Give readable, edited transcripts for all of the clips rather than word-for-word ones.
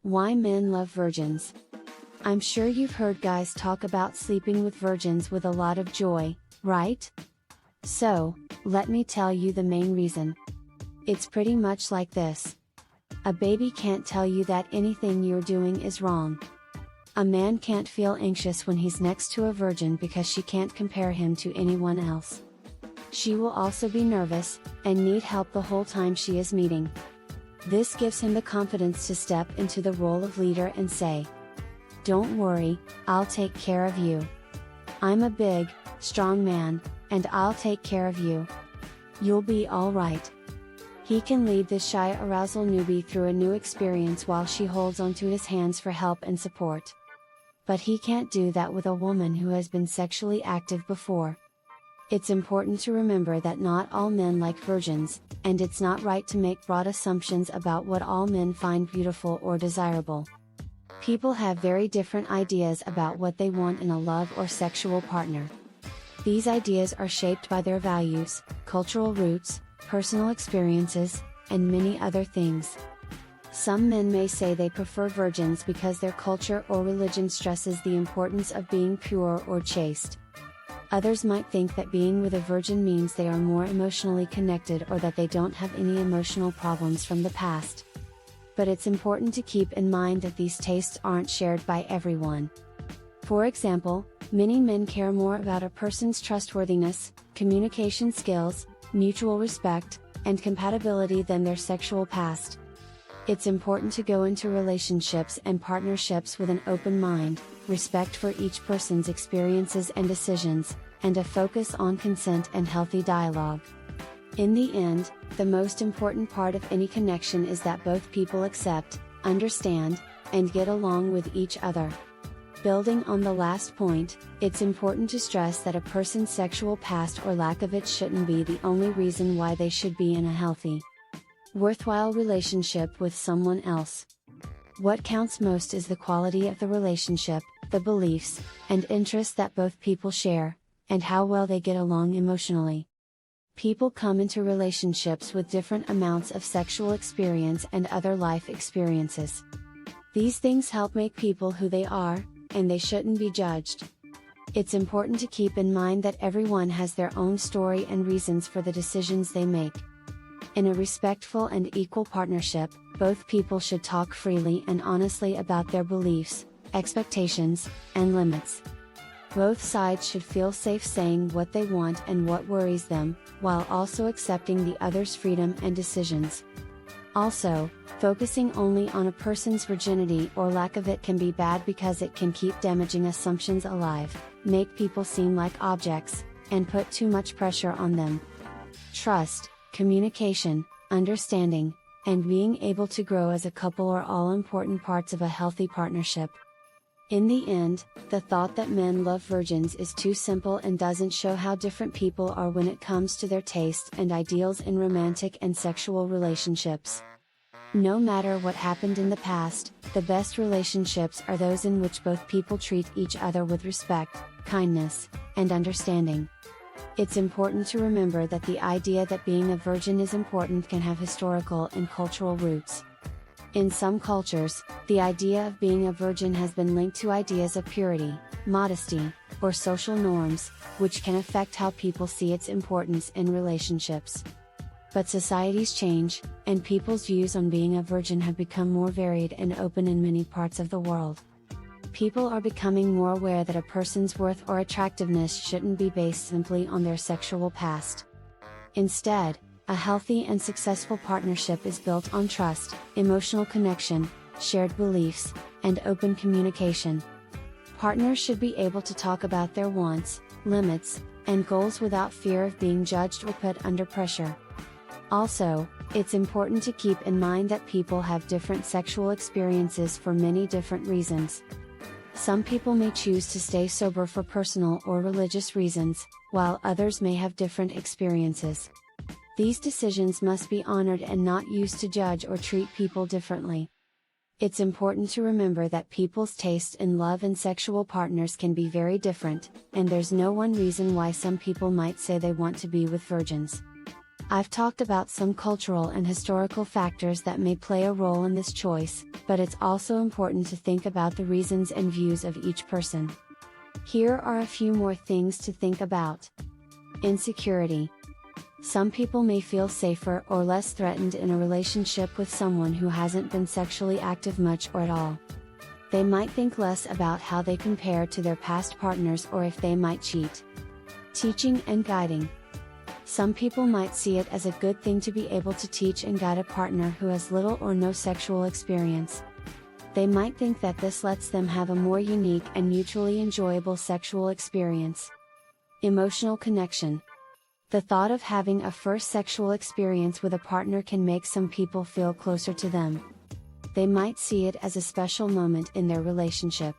Why men love virgins. I'm sure you've heard guys talk about sleeping with virgins with a lot of joy, right? So, let me tell you the main reason. It's pretty much like this. A baby can't tell you that anything you're doing is wrong. A man can't feel anxious when he's next to a virgin because she can't compare him to anyone else. She will also be nervous, and need help the whole time she is meeting. This gives him the confidence to step into the role of leader and say, "Don't worry, I'll take care of you. I'm a big, strong man, and I'll take care of you. You'll be alright." He can lead this shy arousal newbie through a new experience while she holds onto his hands for help and support. But he can't do that with a woman who has been sexually active before. It's important to remember that not all men like virgins, and it's not right to make broad assumptions about what all men find beautiful or desirable. People have very different ideas about what they want in a love or sexual partner. These ideas are shaped by their values, cultural roots, personal experiences, and many other things. Some men may say they prefer virgins because their culture or religion stresses the importance of being pure or chaste. Others might think that being with a virgin means they are more emotionally connected or that they don't have any emotional problems from the past. But it's important to keep in mind that these tastes aren't shared by everyone. For example, many men care more about a person's trustworthiness, communication skills, mutual respect, and compatibility than their sexual past. It's important to go into relationships and partnerships with an open mind, respect for each person's experiences and decisions, and a focus on consent and healthy dialogue. In the end, the most important part of any connection is that both people accept, understand, and get along with each other. Building on the last point, it's important to stress that a person's sexual past or lack of it shouldn't be the only reason why they should be in a healthy, worthwhile relationship with someone else. What counts most is the quality of the relationship, the beliefs, and interests that both people share, and how well they get along emotionally. People come into relationships with different amounts of sexual experience and other life experiences. These things help make people who they are, and they shouldn't be judged. It's important to keep in mind that everyone has their own story and reasons for the decisions they make. In a respectful and equal partnership, both people should talk freely and honestly about their beliefs, expectations, and limits. Both sides should feel safe saying what they want and what worries them, while also accepting the other's freedom and decisions. Also, focusing only on a person's virginity or lack of it can be bad because it can keep damaging assumptions alive, make people seem like objects, and put too much pressure on them. Trust, communication, understanding, and being able to grow as a couple are all important parts of a healthy partnership. In the end, the thought that men love virgins is too simple and doesn't show how different people are when it comes to their tastes and ideals in romantic and sexual relationships. No matter what happened in the past, the best relationships are those in which both people treat each other with respect, kindness, and understanding. It's important to remember that the idea that being a virgin is important can have historical and cultural roots. In some cultures, the idea of being a virgin has been linked to ideas of purity, modesty, or social norms, which can affect how people see its importance in relationships. But societies change, and people's views on being a virgin have become more varied and open in many parts of the world. People are becoming more aware that a person's worth or attractiveness shouldn't be based simply on their sexual past. Instead, a healthy and successful partnership is built on trust, emotional connection, shared beliefs, and open communication. Partners should be able to talk about their wants, limits, and goals without fear of being judged or put under pressure. Also, it's important to keep in mind that people have different sexual experiences for many different reasons. Some people may choose to stay sober for personal or religious reasons, while others may have different experiences. These decisions must be honored and not used to judge or treat people differently. It's important to remember that people's tastes in love and sexual partners can be very different, and there's no one reason why some people might say they want to be with virgins. I've talked about some cultural and historical factors that may play a role in this choice, but it's also important to think about the reasons and views of each person. Here are a few more things to think about. Insecurity. Some people may feel safer or less threatened in a relationship with someone who hasn't been sexually active much or at all. They might think less about how they compare to their past partners or if they might cheat. Teaching and guiding. Some people might see it as a good thing to be able to teach and guide a partner who has little or no sexual experience. They might think that this lets them have a more unique and mutually enjoyable sexual experience. Emotional connection. The thought of having a first sexual experience with a partner can make some people feel closer to them. They might see it as a special moment in their relationship.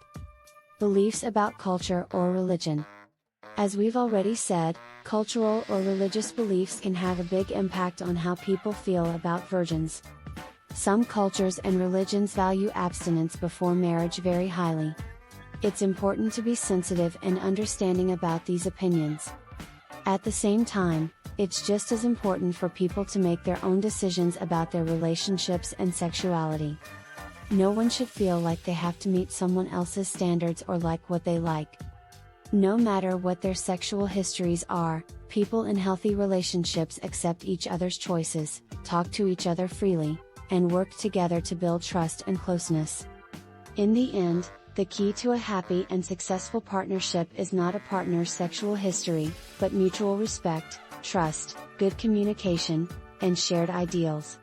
Beliefs about culture or religion. As we've already said, cultural or religious beliefs can have a big impact on how people feel about virgins. Some cultures and religions value abstinence before marriage very highly. It's important to be sensitive and understanding about these opinions. At the same time, it's just as important for people to make their own decisions about their relationships and sexuality. No one should feel like they have to meet someone else's standards or like what they like. No matter what their sexual histories are, people in healthy relationships accept each other's choices, talk to each other freely, and work together to build trust and closeness. In the end, the key to a happy and successful partnership is not a partner's sexual history, but mutual respect, trust, good communication, and shared ideals.